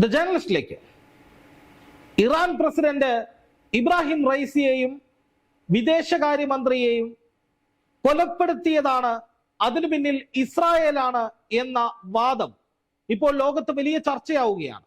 The ജേർണലിസ്റ്റിലേക്ക് Iran president Ibrahim റൈസിയെയും വിദേശകാര്യമന്ത്രിയെയും കൊലപ്പെടുത്തിയതാണ് അതിനു പിന്നിൽ ഇസ്രായേലാണ് എന്ന വാദം ഇപ്പോൾ ലോകത്ത് വലിയ ചർച്ചയാവുകയാണ്.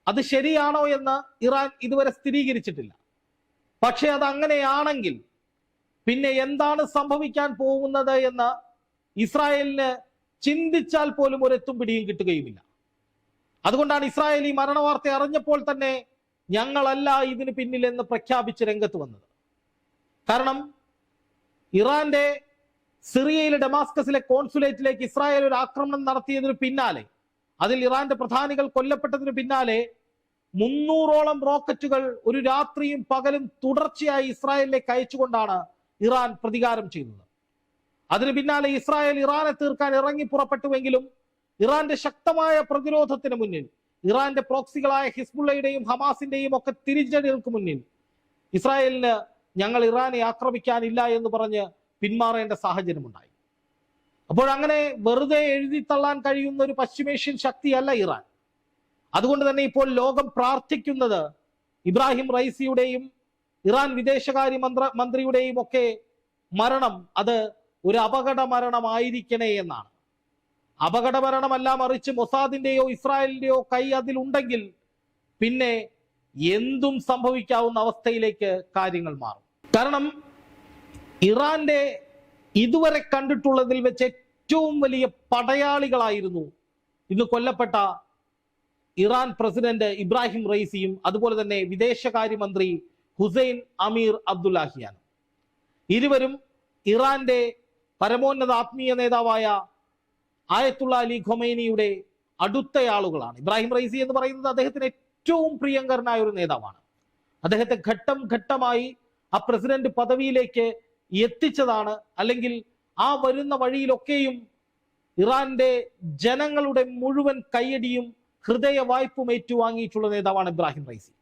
അത് ശരിയാണോ എന്ന് ഇറാൻ ഇതുവരെ സ്ഥിരീകരിച്ചിട്ടില്ല. പക്ഷെ അത് അങ്ങനെയാണെങ്കിൽ പിന്നെ എന്താണ് സംഭവിക്കാൻ പോകുന്നത് എന്ന് ഇസ്രായേലിന് ചിന്തിച്ചാൽ പോലും ഒരെത്തും പിടിയും കിട്ടുകയുമില്ല. അതുകൊണ്ടാണ് ഇസ്രായേൽ ഈ മരണവാർത്ത അറിഞ്ഞപ്പോൾ തന്നെ ഞങ്ങളല്ല ഇതിന് പിന്നിലെന്ന് പ്രഖ്യാപിച്ച് രംഗത്ത് വന്നത്. കാരണം ഇറാന്റെ സിറിയയിലെ ഡമാസ്കസിലെ കോൺസുലേറ്റിലേക്ക് ഇസ്രായേൽ ഒരു ആക്രമണം നടത്തിയതിനു പിന്നാലെ, അതിൽ ഇറാന്റെ പ്രധാനികൾ കൊല്ലപ്പെട്ടതിന് പിന്നാലെ 300ഓളം റോക്കറ്റുകൾ ഒരു രാത്രിയും പകലും തുടർച്ചയായി ഇസ്രായേലിലേക്ക് അയച്ചുകൊണ്ടാണ് ഇറാൻ പ്രതികാരം ചെയ്തത്. അതിന് പിന്നാലെ ഇസ്രായേൽ ഇറാനെ തീർക്കാൻ ഇറങ്ങി പുറപ്പെട്ടുവെങ്കിലും ഇറാന്റെ ശക്തമായ പ്രതിരോധത്തിന് മുന്നിൽ, ഇറാന്റെ പ്രോക്സികളായ ഹിസ്ബുള്ളയുടെയും ഹമാസിന്റെയും ഒക്കെ തിരിച്ചടികൾക്ക് മുന്നിൽ ഇസ്രായേലിന് ഞങ്ങൾ ഇറാനെ ആക്രമിക്കാനില്ല എന്ന് പറഞ്ഞ് പിന്മാറേണ്ട സാഹചര്യമുണ്ടായി. അപ്പോഴങ്ങനെ വെറുതെ എഴുതി തള്ളാൻ കഴിയുന്ന ഒരു പശ്ചിമേഷ്യൻ ശക്തിയല്ല ഇറാൻ. അതുകൊണ്ട് തന്നെ ഇപ്പോൾ ലോകം പ്രാർത്ഥിക്കുന്നത് ഇബ്രാഹിം റൈസിയുടെയും ഇറാൻ വിദേശകാര്യ മന്ത്രിയുടെയും ഒക്കെ മരണം അത് ഒരു അപകട മരണമായിരിക്കണേ എന്നാണ്. അപകട മരണമല്ല, മറിച്ച് മൊസാദിന്റെയോ ഇസ്രായേലിന്റെയോ കൈ അതിലുണ്ടെങ്കിൽ പിന്നെ എന്തും സംഭവിക്കാവുന്ന അവസ്ഥയിലേക്ക് കാര്യങ്ങൾ മാറും. കാരണം ഇറാന്റെ ഇതുവരെ കണ്ടിട്ടുള്ളതിൽ വെച്ച് ഏറ്റവും വലിയ പടയാളികളായിരുന്നു ഇന്ന് കൊല്ലപ്പെട്ട ഇറാൻ പ്രസിഡന്റ് ഇബ്രാഹിം റൈസിയും അതുപോലെ തന്നെ വിദേശകാര്യമന്ത്രി ഹുസൈൻ അമീർ അബ്ദുല്ലാഹിയാനും. ഇരുവരും ഇറാന്റെ പരമോന്നത ആത്മീയ നേതാവായ ആയത്തുള്ള അലി ഖൊമൈനിയുടെ അടുത്തയാളുകളാണ്. ഇബ്രാഹിം റൈസി എന്ന് പറയുന്നത് അദ്ദേഹത്തിന് ഏറ്റവും പ്രിയങ്കരനായ ഒരു നേതാവാണ്. അദ്ദേഹത്തെ ഘട്ടം ഘട്ടമായി ആ പ്രസിഡന്റ് പദവിയിലേക്ക് എത്തിച്ചതാണ്, അല്ലെങ്കിൽ ആ വരുന്ന വഴിയിലൊക്കെയും ഇറാന്റെ ജനങ്ങളുടെ മുഴുവൻ കയ്യടിയും ഹൃദയ വായ്പും ഏറ്റുവാങ്ങിയിട്ടുള്ള നേതാവാണ് ഇബ്രാഹിം റൈസി.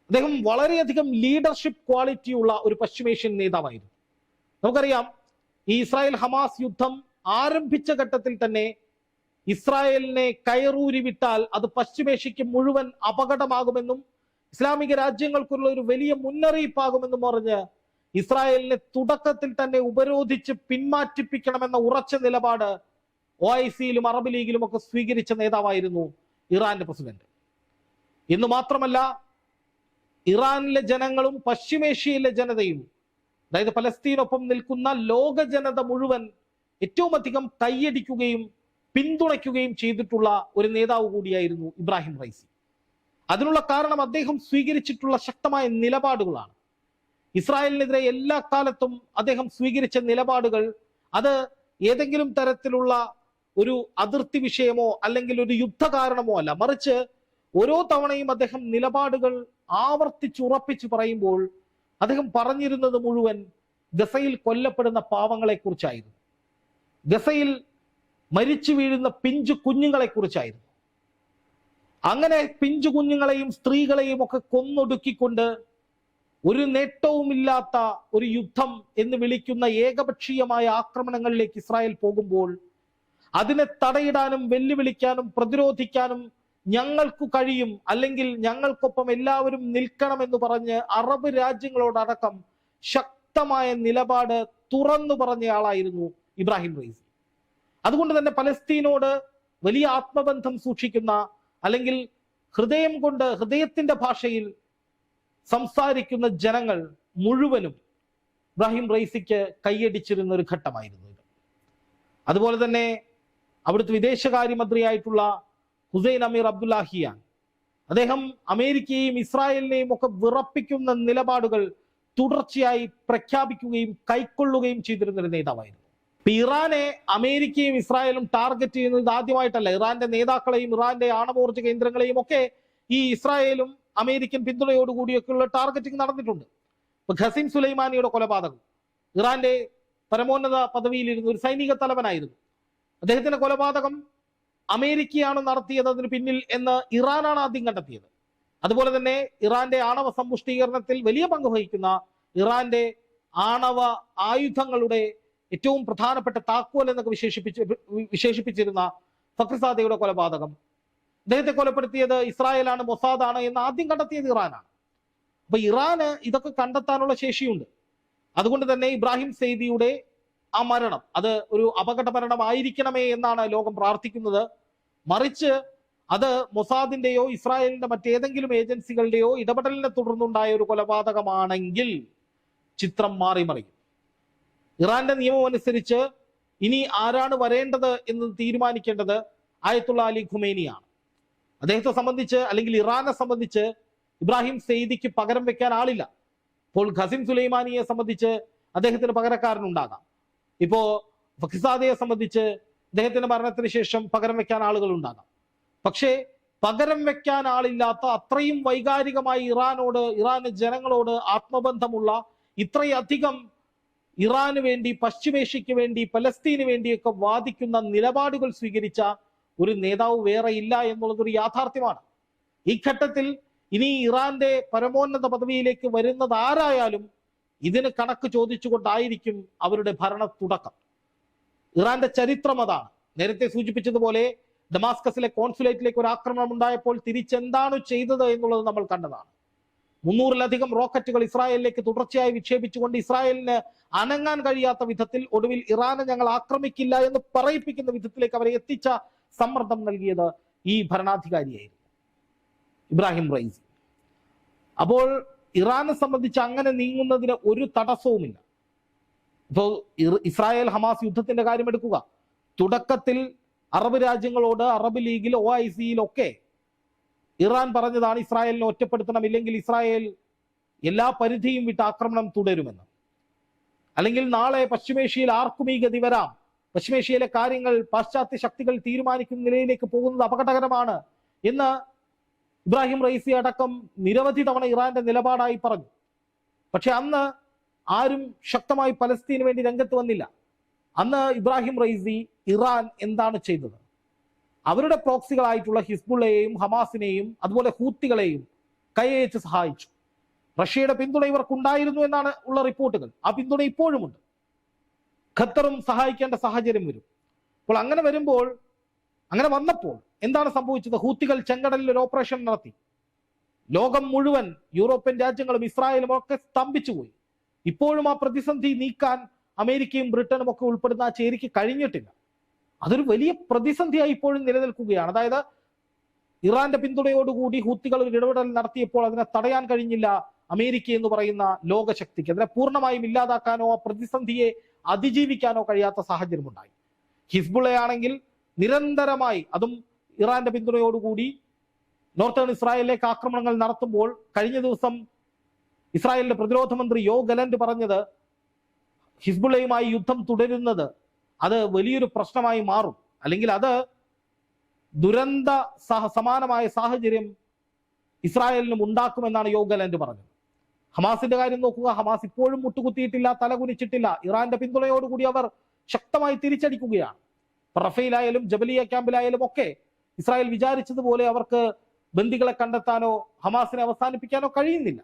അദ്ദേഹം വളരെയധികം ലീഡർഷിപ്പ് ക്വാളിറ്റി ഉള്ള ഒരു പശ്ചിമേഷ്യൻ നേതാവായിരുന്നു. നമുക്കറിയാം, ഈ ഇസ്രായേൽ ഹമാസ് യുദ്ധം ആരംഭിച്ച ഘട്ടത്തിൽ തന്നെ ഇസ്രായേലിനെ കയറൂരി വിട്ടാൽ അത് പശ്ചിമേഷ്യക്ക് മുഴുവൻ അപകടമാകുമെന്നും ഇസ്ലാമിക രാജ്യങ്ങൾക്കുള്ള ഒരു വലിയ മുന്നറിയിപ്പാകുമെന്നും പറഞ്ഞ് ഇസ്രായേലിനെ തുടക്കത്തിൽ തന്നെ ഉപരോധിച്ച് പിന്മാറ്റിപ്പിക്കണമെന്ന ഉറച്ച നിലപാട് OIC-യിലും അറബ് ലീഗിലും ഒക്കെ സ്വീകരിച്ച നേതാവായിരുന്നു ഇറാന്റെ പ്രസിഡന്റ്. എന്ന് മാത്രമല്ല, ഇറാനിലെ ജനങ്ങളും പശ്ചിമേഷ്യയിലെ ജനതയും, അതായത് പലസ്തീനൊപ്പം നിൽക്കുന്ന ലോക ജനത മുഴുവൻ ഏറ്റവും അധികം കൈയടിക്കുകയും പിന്തുണയ്ക്കുകയും ചെയ്തിട്ടുള്ള ഒരു നേതാവ് കൂടിയായിരുന്നു ഇബ്രാഹിം റൈസി. അതിനുള്ള കാരണം അദ്ദേഹം സ്വീകരിച്ചിട്ടുള്ള ശക്തമായ നിലപാടുകളാണ്. ഇസ്രായേലിനെതിരെ എല്ലാ കാലത്തും അദ്ദേഹം സ്വീകരിച്ച നിലപാടുകൾ അത് ഏതെങ്കിലും തരത്തിലുള്ള ഒരു അതിർത്തി വിഷയമോ അല്ലെങ്കിൽ ഒരു യുദ്ധ കാരണമോ അല്ല, മറിച്ച് ഓരോ തവണയും അദ്ദേഹം നിലപാടുകൾ ആവർത്തിച്ചുറപ്പിച്ച് പറയുമ്പോൾ അദ്ദേഹം പറഞ്ഞിരുന്നത് മുഴുവൻ ഗസയിൽ കൊല്ലപ്പെടുന്ന പാവങ്ങളെ കുറിച്ചായിരുന്നു, ഗസയിൽ മരിച്ചു വീഴുന്ന പിഞ്ചു കുഞ്ഞുങ്ങളെ കുറിച്ചായിരുന്നു. അങ്ങനെ പിഞ്ചു കുഞ്ഞുങ്ങളെയും സ്ത്രീകളെയും ഒക്കെ കൊന്നൊടുക്കിക്കൊണ്ട് ഒരു നേട്ടവുമില്ലാത്ത ഒരു യുദ്ധം എന്ന് വിളിക്കുന്ന ഏകപക്ഷീയമായ ആക്രമണങ്ങളിലേക്ക് ഇസ്രായേൽ പോകുമ്പോൾ അതിനെ തടയിടാനും വെല്ലുവിളിക്കാനും പ്രതിരോധിക്കാനും ഞങ്ങൾക്ക് കഴിയും, അല്ലെങ്കിൽ ഞങ്ങൾക്കൊപ്പം എല്ലാവരും നിൽക്കണമെന്ന് പറഞ്ഞ് അറബ് രാജ്യങ്ങളോടടക്കം ശക്തമായ നിലപാട് തുറന്നു പറഞ്ഞയാളായിരുന്നു ഇബ്രാഹിം റൈസി. അതുകൊണ്ട് തന്നെ പലസ്തീനോട് വലിയ ആത്മബന്ധം സൂക്ഷിക്കുന്ന, അല്ലെങ്കിൽ ഹൃദയം കൊണ്ട് ഹൃദയത്തിന്റെ ഭാഷയിൽ സംസാരിക്കുന്ന ജനങ്ങൾ മുഴുവനും ഇബ്രാഹിം റൈസിക്ക് കൈയടിച്ചിരുന്ന ഒരു ഘട്ടമായിരുന്നു ഇത്. അതുപോലെ തന്നെ അവിടുത്തെ വിദേശകാര്യമന്ത്രിയായിട്ടുള്ള ഹുസൈൻ അമീർ അബ്ദുല്ലാഹിയാൻ, അദ്ദേഹം അമേരിക്കയെയും ഇസ്രായേലിനെയും ഒക്കെ വിറപ്പിക്കുന്ന നിലപാടുകൾ തുടർച്ചയായി പ്രഖ്യാപിക്കുകയും കൈക്കൊള്ളുകയും ചെയ്തിരുന്ന ഒരു നേതാവായിരുന്നു. ഇറാനെ അമേരിക്കയും ഇസ്രായേലും ടാർഗറ്റ് ചെയ്യുന്നത് ആദ്യമായിട്ടല്ല. ഇറാന്റെ നേതാക്കളെയും ഇറാന്റെ ആണവോർജ്ജ കേന്ദ്രങ്ങളെയും ഒക്കെ ഈ ഇസ്രായേലും അമേരിക്കൻ പിന്തുണയോടുകൂടിയൊക്കെയുള്ള ടാർഗറ്റിംഗ് നടന്നിട്ടുണ്ട്. ഇപ്പൊ ഖസീം സുലൈമാനിയുടെ കൊലപാതകം, ഇറാന്റെ പരമോന്നത പദവിയിലിരുന്ന ഒരു സൈനിക തലവനായിരുന്നു, അദ്ദേഹത്തിന്റെ കൊലപാതകം അമേരിക്കയാണ് നടത്തിയത് അതിന് പിന്നിൽ എന്ന് ഇറാനാണ് ആദ്യം കണ്ടെത്തിയത്. അതുപോലെ തന്നെ ഇറാന്റെ ആണവ സമ്പുഷ്ടീകരണത്തിൽ വലിയ പങ്ക് വഹിക്കുന്ന ഇറാന്റെ ആണവ ആയുധങ്ങളുടെ ഏറ്റവും പ്രധാനപ്പെട്ട താക്കോൽ എന്നൊക്കെ വിശേഷിപ്പിച്ചിരുന്ന ഫക്രുസാദയുടെ കൊലപാതകം, അദ്ദേഹത്തെ കൊലപ്പെടുത്തിയത് ഇസ്രായേലാണ്, മൊസാദാണ് എന്ന് ആദ്യം കണ്ടെത്തിയത് ഇറാനാണ്. അപ്പൊ ഇറാന് ഇതൊക്കെ കണ്ടെത്താനുള്ള ശേഷിയുണ്ട്. അതുകൊണ്ട് തന്നെ ഇബ്രാഹിം സെയ്ദിയുടെ ആ മരണം അത് ഒരു അപകട മരണമായിരിക്കണമേ എന്നാണ് ലോകം പ്രാർത്ഥിക്കുന്നത്. മറിച്ച് അത് മൊസാദിന്റെയോ ഇസ്രായേലിന്റെ മറ്റേതെങ്കിലും ഏജൻസികളുടെയോ ഇടപെടലിനെ തുടർന്നുണ്ടായ ഒരു കൊലപാതകമാണെങ്കിൽ ചിത്രം മാറിമറിയും. ഇറാന്റെ നിയമം അനുസരിച്ച് ഇനി ആരാണ് വരേണ്ടത് എന്ന് തീരുമാനിക്കേണ്ടത് ആയത്തുള്ള അലി ഖുമൈനിയാണ്. അദ്ദേഹത്തെ സംബന്ധിച്ച് അല്ലെങ്കിൽ ഇറാനെ സംബന്ധിച്ച് ഇബ്രാഹിം സെയ്ദിക്ക് പകരം വെക്കാൻ ആളില്ല. ഇപ്പോൾ ഖസിം സുലൈമാനിയെ സംബന്ധിച്ച് അദ്ദേഹത്തിന് പകരക്കാരനുണ്ടാകാം. ഇപ്പോ ഫഖിസാദയെ സംബന്ധിച്ച് അദ്ദേഹത്തിന്റെ മരണത്തിന് ശേഷം പകരം വെക്കാൻ ആളുകൾ ഉണ്ടാകാം. പക്ഷേ പകരം വെക്കാൻ ആളില്ലാത്ത, അത്രയും വൈകാരികമായി ഇറാന് ജനങ്ങളോട് ആത്മബന്ധമുള്ള, ഇത്രയധികം ഇറാന് വേണ്ടി, പശ്ചിമേഷ്യക്ക് വേണ്ടി, പലസ്തീന് വേണ്ടിയൊക്കെ വാദിക്കുന്ന നിലപാടുകൾ സ്വീകരിച്ച ഒരു നേതാവ് വേറെ ഇല്ല എന്നുള്ളതൊരു യാഥാർത്ഥ്യമാണ്. ഈ ഘട്ടത്തിൽ ഇനി ഇറാന്റെ പരമോന്നത പദവിയിലേക്ക് വരുന്നത് ആരായാലും ഇതിന് കണക്ക് ചോദിച്ചുകൊണ്ടായിരിക്കും അവരുടെ ഭരണ തുടക്കം. ഇറാന്റെ ചരിത്രം അതാണ്. നേരത്തെ സൂചിപ്പിച്ചതുപോലെ ഡമാസ്കസിലെ കോൺസുലേറ്റിലേക്ക് ഒരു ആക്രമണം ഉണ്ടായപ്പോൾ തിരിച്ചെന്താണ് ചെയ്തത് എന്നുള്ളത് നമ്മൾ കണ്ടതാണ്. 300-ലധികം റോക്കറ്റുകൾ ഇസ്രായേലിലേക്ക് തുടർച്ചയായി വിക്ഷേപിച്ചുകൊണ്ട് ഇസ്രായേലിന് അനങ്ങാൻ കഴിയാത്ത വിധത്തിൽ ഒടുവിൽ ഇറാനെ ഞങ്ങൾ ആക്രമിക്കില്ല എന്ന് പറയിപ്പിക്കുന്ന വിധത്തിലേക്ക് അവരെ എത്തിച്ച സമ്മർദ്ദം നൽകിയത് ഈ ഭരണാധികാരിയായിരുന്നു, ഇബ്രാഹിം റൈസി. അപ്പോൾ ഇറാനെ സംബന്ധിച്ച് അങ്ങനെ നീങ്ങുന്നതിന് ഒരു തടസ്സവുമില്ല. ഇപ്പോൾ ഇസ്രായേൽ ഹമാസ് യുദ്ധത്തിന്റെ കാര്യം എടുക്കുക. തുടക്കത്തിൽ അറബ് രാജ്യങ്ങളോട്, അറബ് ലീഗിൽ, OIC-യിലൊക്കെ ഇറാൻ പറഞ്ഞതാണ് ഇസ്രായേലിനെ ഒറ്റപ്പെടുത്തണം, ഇല്ലെങ്കിൽ ഇസ്രായേൽ എല്ലാ പരിധിയും വിട്ട് ആക്രമണം തുടരുമെന്ന്. അല്ലെങ്കിൽ നാളെ പശ്ചിമേഷ്യയിൽ ആർക്കും ഈ ഗതി വരാം, പശ്ചിമേഷ്യയിലെ കാര്യങ്ങൾ പാശ്ചാത്യ ശക്തികൾ തീരുമാനിക്കുന്ന നിലയിലേക്ക് പോകുന്നത് അപകടകരമാണ് എന്ന് ഇബ്രാഹിം റൈസി അടക്കം നിരവധി തവണ ഇറാന്റെ നിലപാടായി പറഞ്ഞു. പക്ഷെ അന്ന് ആരും ശക്തമായി പലസ്തീന് വേണ്ടി രംഗത്ത് വന്നില്ല. അന്ന് ഇബ്രാഹിം റൈസി ഇറാൻ എന്താണ് ചെയ്തത്? അവരുടെ പ്രോക്സികളായിട്ടുള്ള ഹിസ്ബുള്ളയെയും ഹമാസിനെയും അതുപോലെ ഹൂത്തികളെയും കൈയച്ച് സഹായിച്ചു. റഷ്യയുടെ പിന്തുണ ഇവർക്കുണ്ടായിരുന്നു എന്നാണ് ഉള്ള റിപ്പോർട്ടുകൾ. ആ പിന്തുണ ഇപ്പോഴുമുണ്ട്. ഖത്തറും സഹായിക്കേണ്ട സാഹചര്യം വരും. അപ്പോൾ അങ്ങനെ വന്നപ്പോൾ എന്താണ് സംഭവിച്ചത്? ഹൂത്തികൾ ചെങ്കടലിൽ ഒരു ഓപ്പറേഷൻ നടത്തി. ലോകം മുഴുവൻ, യൂറോപ്യൻ രാജ്യങ്ങളും ഇസ്രായേലും ഒക്കെ സ്തംഭിച്ചുപോയി. ഇപ്പോഴും ആ പ്രതിസന്ധി നീക്കാൻ അമേരിക്കയും ബ്രിട്ടനും ഒക്കെ ഉൾപ്പെടുന്ന ആ ചേരിക്ക് കഴിഞ്ഞിട്ടില്ല. അതൊരു വലിയ പ്രതിസന്ധിയായി ഇപ്പോഴും നിലനിൽക്കുകയാണ്. അതായത് ഇറാന്റെ പിന്തുണയോടുകൂടി ഹൂത്തികൾ ഒരു ഇടപെടൽ നടത്തിയപ്പോൾ അതിനെ തടയാൻ കഴിഞ്ഞില്ല അമേരിക്ക എന്ന് പറയുന്ന ലോകശക്തിക്ക്. അതിനെ പൂർണ്ണമായും ഇല്ലാതാക്കാനോ ആ പ്രതിസന്ധിയെ അതിജീവിക്കാനോ കഴിയാത്ത സാഹചര്യമുണ്ടായി. ഹിസ്ബുള്ളയാണെങ്കിൽ നിരന്തരമായി, അതും ഇറാന്റെ പിന്തുണയോടുകൂടി നോർത്തേൺ ഇസ്രായേലിലേക്ക് ആക്രമണങ്ങൾ നടത്തുമ്പോൾ കഴിഞ്ഞ ദിവസം ഇസ്രായേലിന്റെ പ്രതിരോധ മന്ത്രി യോ ഗലന്റ് പറഞ്ഞത് ഹിസ്ബുള്ളയുമായി യുദ്ധം തുടരുന്നത് അത് വലിയൊരു പ്രശ്നമായി മാറും, അല്ലെങ്കിൽ അത് ദുരന്ത സമാനമായ സാഹചര്യം ഇസ്രായേലിനും ഉണ്ടാക്കുമെന്നാണ് യോ ഗലന്റ് പറഞ്ഞത്. ഹമാസിന്റെ കാര്യം നോക്കുക. ഹമാസ് ഇപ്പോഴും മുട്ടുകുത്തിയിട്ടില്ല, തലകുനിച്ചിട്ടില്ല. ഇറാന്റെ പിന്തുണയോടുകൂടി അവർ ശക്തമായി തിരിച്ചടിക്കുകയാണ്. റഫേലായാലും ജബലിയ ക്യാമ്പിലായാലും ഒക്കെ ഇസ്രായേൽ വിചാരിച്ചതുപോലെ അവർക്ക് ബന്ദികളെ കണ്ടെത്താനോ ഹമാസിനെ അവസാനിപ്പിക്കാനോ കഴിയുന്നില്ല.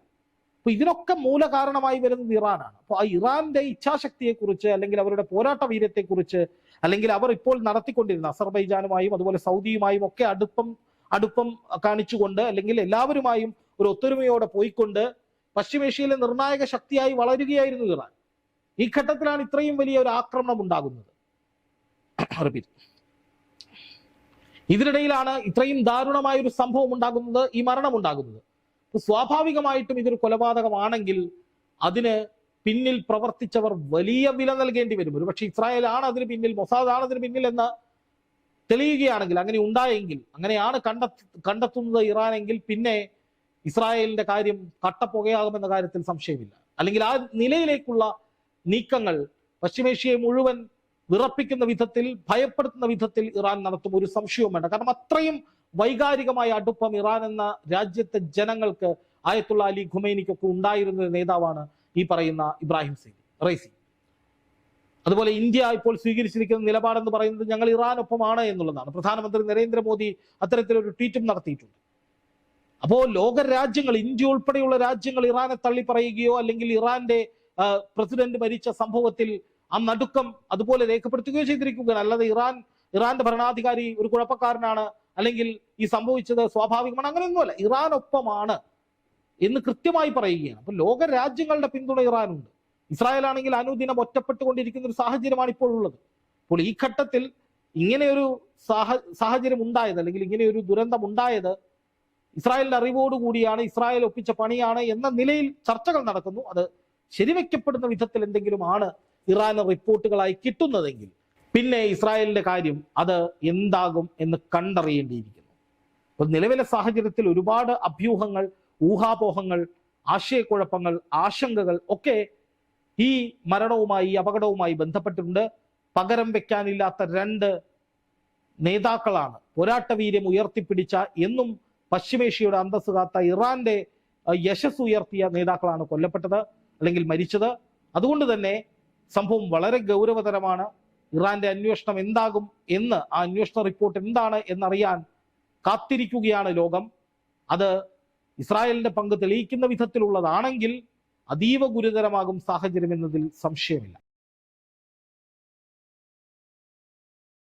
അപ്പൊ ഇതിനൊക്കെ മൂല കാരണമായി വരുന്നത് ഇറാനാണ്. അപ്പൊ ആ ഇറാന്റെ ഇച്ഛാശക്തിയെക്കുറിച്ച്, അല്ലെങ്കിൽ അവരുടെ പോരാട്ട വീര്യത്തെക്കുറിച്ച്, അല്ലെങ്കിൽ അവർ ഇപ്പോൾ നടത്തിക്കൊണ്ടിരുന്ന അസർബൈജാനുമായും അതുപോലെ സൗദിയുമായും ഒക്കെ അടുപ്പം കാണിച്ചുകൊണ്ട്, അല്ലെങ്കിൽ എല്ലാവരുമായും ഒരു ഒത്തൊരുമയോടെ പോയിക്കൊണ്ട് പശ്ചിമേഷ്യയിലെ നിർണായക ശക്തിയായി വളരുകയായിരുന്നു ഇറാൻ. ഈ ഘട്ടത്തിലാണ് ഇത്രയും വലിയ ഒരു ആക്രമണം ഉണ്ടാകുന്നത്. ഇതിനിടയിലാണ് ഇത്രയും ദാരുണമായ ഒരു സംഭവം ഉണ്ടാകുന്നത്, ഈ മരണം ഉണ്ടാകുന്നത്. സ്വാഭാവികമായിട്ടും ഇതൊരു കൊലപാതകമാണെങ്കിൽ അതിന് പിന്നിൽ പ്രവർത്തിച്ചവർ വലിയ വില നൽകേണ്ടി വരും. ഒരുപക്ഷെ ഇസ്രായേൽ ആണ് അതിന് പിന്നിൽ, മൊസാദ് ആണ് അതിന് പിന്നിൽ എന്ന് തെളിയുകയാണെങ്കിൽ, അങ്ങനെ ഉണ്ടായെങ്കിൽ, അങ്ങനെയാണ് കണ്ടെത്തുന്നത് ഇറാനെങ്കിൽ, പിന്നെ ഇസ്രായേലിന്റെ കാര്യം കട്ടപ്പുകയാകുമെന്ന കാര്യത്തിൽ സംശയമില്ല. അല്ലെങ്കിൽ ആ നിലയിലേക്കുള്ള നീക്കങ്ങൾ പശ്ചിമേഷ്യയെ മുഴുവൻ വിറപ്പിക്കുന്ന വിധത്തിൽ, ഭയപ്പെടുത്തുന്ന വിധത്തിൽ ഇറാൻ നടത്തും, ഒരു സംശയവും വേണ്ട. കാരണം അത്രയും വൈകാരികമായ അടുപ്പം ഇറാൻ എന്ന രാജ്യത്തെ ജനങ്ങൾക്ക് ആയത്തുള്ള അലി ഖുമൈനിക്കൊക്കെ ഉണ്ടായിരുന്ന നേതാവാണ് ഈ പറയുന്ന ഇബ്രാഹിം റൈസി. അതുപോലെ ഇന്ത്യ ഇപ്പോൾ സ്വീകരിച്ചിരിക്കുന്ന നിലപാടെന്ന് പറയുന്നത് ഞങ്ങൾ ഇറാനൊപ്പമാണ് എന്നുള്ളതാണ്. പ്രധാനമന്ത്രി നരേന്ദ്രമോദി അത്തരത്തിലൊരു ട്വീറ്റും നടത്തിയിട്ടുണ്ട്. അപ്പോൾ ലോക രാജ്യങ്ങൾ, ഇന്ത്യ ഉൾപ്പെടെയുള്ള രാജ്യങ്ങൾ ഇറാനെ തള്ളിപ്പറയുകയോ അല്ലെങ്കിൽ ഇറാന്റെ പ്രസിഡന്റ് മരിച്ച സംഭവത്തിൽ ആ നടുക്കം അതുപോലെ രേഖപ്പെടുത്തുകയോ ചെയ്തിരിക്കുകയാണ്. അല്ലാതെ ഇറാന്റെ ഭരണാധികാരി ഒരു കുഴപ്പക്കാരനാണ്, അല്ലെങ്കിൽ ഈ സംഭവിച്ചത് സ്വാഭാവികമാണ്, അങ്ങനെയൊന്നുമല്ല. ഇറാനൊപ്പമാണ് എന്ന് കൃത്യമായി പറയുകയാണ്. അപ്പൊ ലോക രാജ്യങ്ങളുടെ പിന്തുണ ഇറാനുണ്ട്. ഇസ്രായേൽ ആണെങ്കിൽ അനുദിനം ഒറ്റപ്പെട്ടുകൊണ്ടിരിക്കുന്ന ഒരു സാഹചര്യമാണ് ഇപ്പോൾ ഉള്ളത്. അപ്പോൾ ഈ ഘട്ടത്തിൽ ഇങ്ങനെയൊരു സാഹചര്യം ഉണ്ടായത്, അല്ലെങ്കിൽ ഇങ്ങനെയൊരു ദുരന്തം ഉണ്ടായത് ഇസ്രായേലിന്റെ അറിവോടുകൂടിയാണ്, ഇസ്രായേൽ ഒപ്പിച്ച പണിയാണ് എന്ന നിലയിൽ ചർച്ചകൾ നടക്കുന്നു. അത് ശരിവെക്കപ്പെടുന്ന വിധത്തിൽ എന്തെങ്കിലും ആണ് ഇറാന് റിപ്പോർട്ടുകളായി കിട്ടുന്നതെങ്കിൽ പിന്നെ ഇസ്രായേലിന്റെ കാര്യം അത് എന്താകും എന്ന് കണ്ടറിയേണ്ടിയിരിക്കുന്നു. അപ്പൊ നിലവിലെ സാഹചര്യത്തിൽ ഒരുപാട് അഭ്യൂഹങ്ങൾ, ഊഹാപോഹങ്ങൾ, ആശയക്കുഴപ്പങ്ങൾ, ആശങ്കകൾ ഒക്കെ ഈ മരണവുമായി, ഈ അപകടവുമായി ബന്ധപ്പെട്ടിട്ടുണ്ട്. പകരം വെക്കാനില്ലാത്ത രണ്ട് നേതാക്കളാണ് പോരാട്ടവീര്യം ഉയർത്തിപ്പിടിച്ച, എന്നും പശ്ചിമേഷ്യയുടെ അന്തസ് കാത്ത ഇറാന്റെ യശസ് ഉയർത്തിയ നേതാക്കളാണ് കൊല്ലപ്പെട്ടത് അല്ലെങ്കിൽ മരിച്ചത്. അതുകൊണ്ട് തന്നെ സംഭവം വളരെ ഗൗരവതരമാണ്. ഇറാന്റെ അന്വേഷണം എന്താകും എന്ന്, ആ അന്വേഷണ റിപ്പോർട്ട് എന്താണ് എന്നറിയാൻ കാത്തിരിക്കുകയാണ് ലോകം. അത് ഇസ്രായേലിന്റെ പങ്ക് തെളിയിക്കുന്ന വിധത്തിലുള്ളതാണെങ്കിൽ അതീവ ഗുരുതരമാകും സാഹചര്യം എന്നതിൽ സംശയമില്ല.